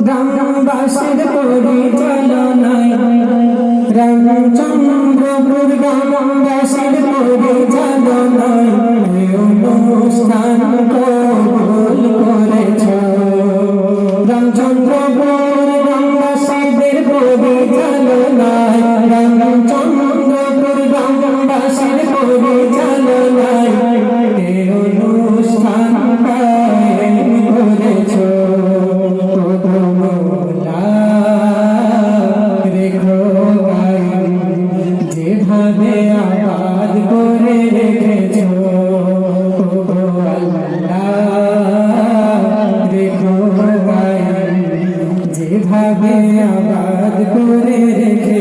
গ্রামবাসীর পরিচালনায় রামচন্দ্রপুর গ্রামবাসীর পরিচালনায় অনুষ্ঠান কবুল করেছ। রামচন্দ্রপুর গ্রামবাসীদের পরিচালনায় রামচন্দ্রপুর গ্রামবাসীর পরিচালনায় অনুষ্ঠান কায়েম করেছ। যেভাবে আবাদ করে রেখেছ যেভাবে আবাদ করে রেখেছ